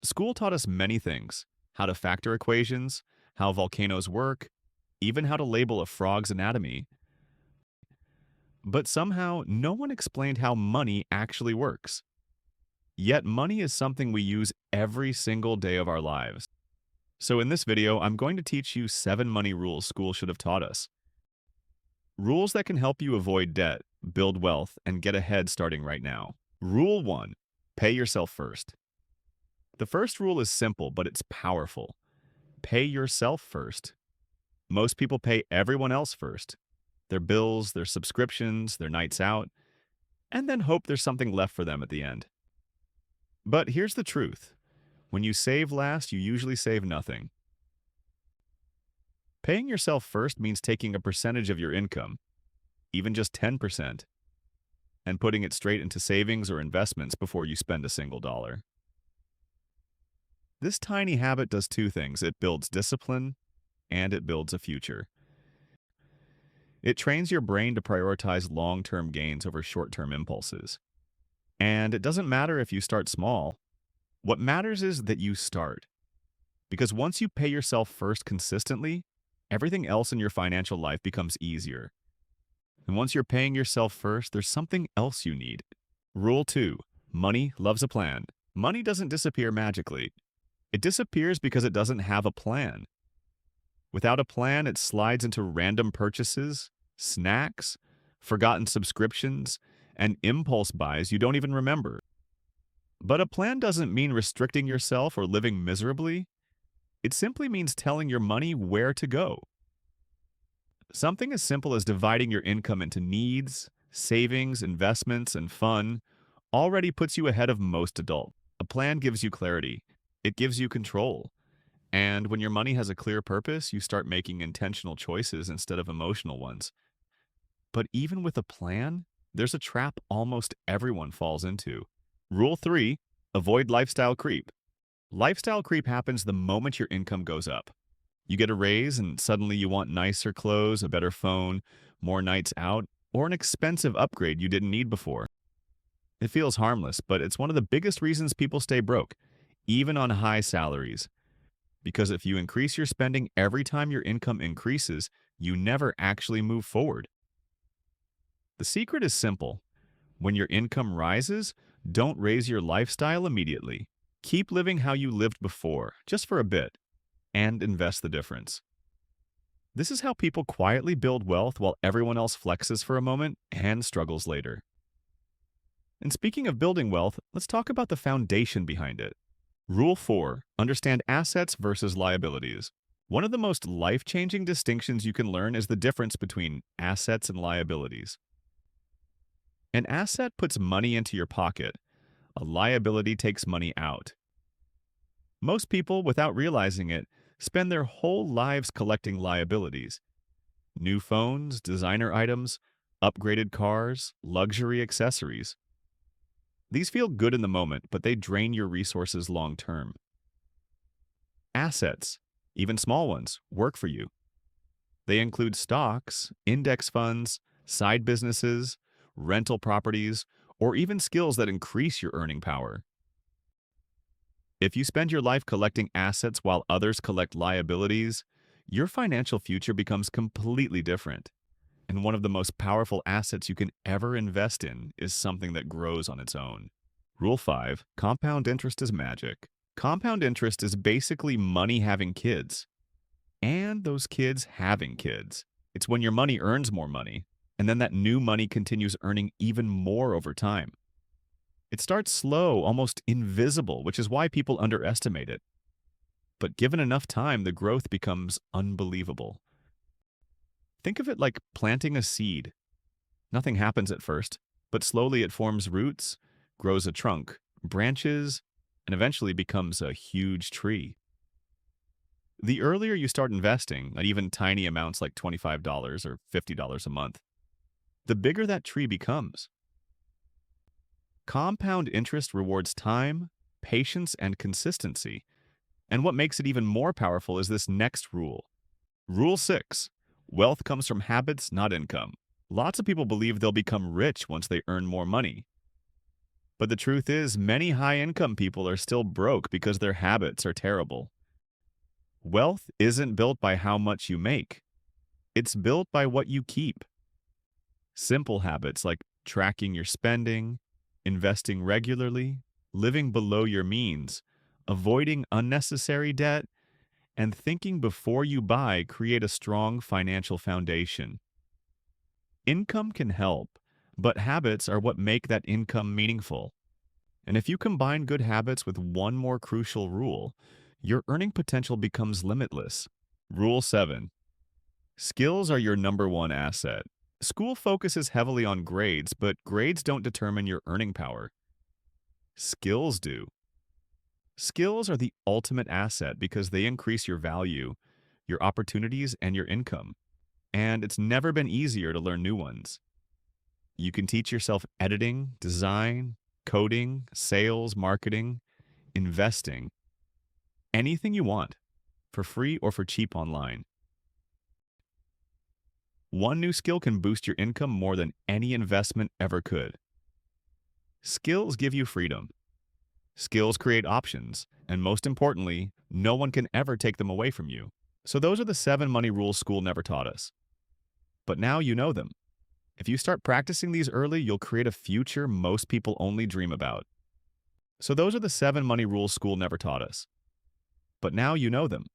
School taught us many things: how to factor equations, how volcanoes work, even how to label a frog's anatomy. But somehow, no one explained how money actually works. Yet money is something we use every single day of our lives. So in this video, I'm going to teach you 7 money rules school should have taught us. Rules that can help you avoid debt, build wealth, and get ahead starting right now. Rule 1. Pay yourself first. The first rule is simple, but it's powerful. Pay yourself first. Most people pay everyone else first. Their bills, their subscriptions, their nights out, and then hope there's something left for them at the end. But here's the truth. When you save last, you usually save nothing. Paying yourself first means taking a percentage of your income, even just 10%, and putting it straight into savings or investments before you spend a single dollar. This tiny habit does two things. It builds discipline and it builds a future. It trains your brain to prioritize long-term gains over short-term impulses. And it doesn't matter if you start small. What matters is that you start. Because once you pay yourself first consistently, everything else in your financial life becomes easier. And once you're paying yourself first, there's something else you need. Rule 2. Money loves a plan. Money doesn't disappear magically. It disappears because it doesn't have a plan. Without a plan, it slides into random purchases, snacks, forgotten subscriptions, and impulse buys you don't even remember. But a plan doesn't mean restricting yourself or living miserably. It simply means telling your money where to go. Something as simple as dividing your income into needs, savings, investments, and fun already puts you ahead of most adults. A plan gives you clarity. It gives you control. And when your money has a clear purpose, you start making intentional choices instead of emotional ones. But even with a plan, there's a trap almost everyone falls into. Rule 3. Avoid lifestyle creep. Lifestyle creep happens the moment your income goes up. You get a raise and suddenly you want nicer clothes, a better phone, more nights out, or an expensive upgrade you didn't need before. It feels harmless, but it's one of the biggest reasons people stay broke, even on high salaries. Because if you increase your spending every time your income increases, you never actually move forward. The secret is simple. When your income rises, don't raise your lifestyle immediately. Keep living how you lived before, just for a bit, and invest the difference. This is how people quietly build wealth while everyone else flexes for a moment and struggles later. And speaking of building wealth, let's talk about the foundation behind it. Rule 4. Understand assets versus liabilities. One of the most life-changing distinctions you can learn is the difference between assets and liabilities. An asset puts money into your pocket. A liability takes money out. Most people, without realizing it, spend their whole lives collecting liabilities. New phones, designer items, upgraded cars, luxury accessories. These feel good in the moment, but they drain your resources long term. Assets, even small ones, work for you. They include stocks, index funds, side businesses, rental properties, or even skills that increase your earning power. If you spend your life collecting assets while others collect liabilities, your financial future becomes completely different. And one of the most powerful assets you can ever invest in is something that grows on its own. Rule 5. Compound interest is magic. Compound interest is basically money having kids. And those kids having kids. It's when your money earns more money, and then that new money continues earning even more over time. It starts slow, almost invisible, which is why people underestimate it. But given enough time, the growth becomes unbelievable. Think of it like planting a seed. Nothing happens at first, but slowly it forms roots, grows a trunk, branches, and eventually becomes a huge tree. The earlier you start investing, at even tiny amounts like $25 or $50 a month, the bigger that tree becomes. Compound interest rewards time, patience, and consistency. And what makes it even more powerful is this next rule. Rule 6. Wealth comes from habits, not income. Lots of people believe they'll become rich once they earn more money. But the truth is, many high-income people are still broke because their habits are terrible. Wealth isn't built by how much you make. It's built by what you keep. Simple habits like tracking your spending, investing regularly, living below your means, avoiding unnecessary debt, and thinking before you buy create a strong financial foundation. Income can help, but habits are what make that income meaningful. And if you combine good habits with one more crucial rule, your earning potential becomes limitless. Rule 7. Skills are your number one asset. School focuses heavily on grades, but grades don't determine your earning power. Skills do. Skills are the ultimate asset because they increase your value, your opportunities, and your income. And it's never been easier to learn new ones. You can teach yourself editing, design, coding, sales, marketing, investing, anything you want, for free or for cheap online. One new skill can boost your income more than any investment ever could. Skills give you freedom. Skills create options, and most importantly, no one can ever take them away from you. So those are the 7 money rules school never taught us. But now you know them. If you start practicing these early, you'll create a future most people only dream about. So those are the 7 money rules school never taught us. But now you know them.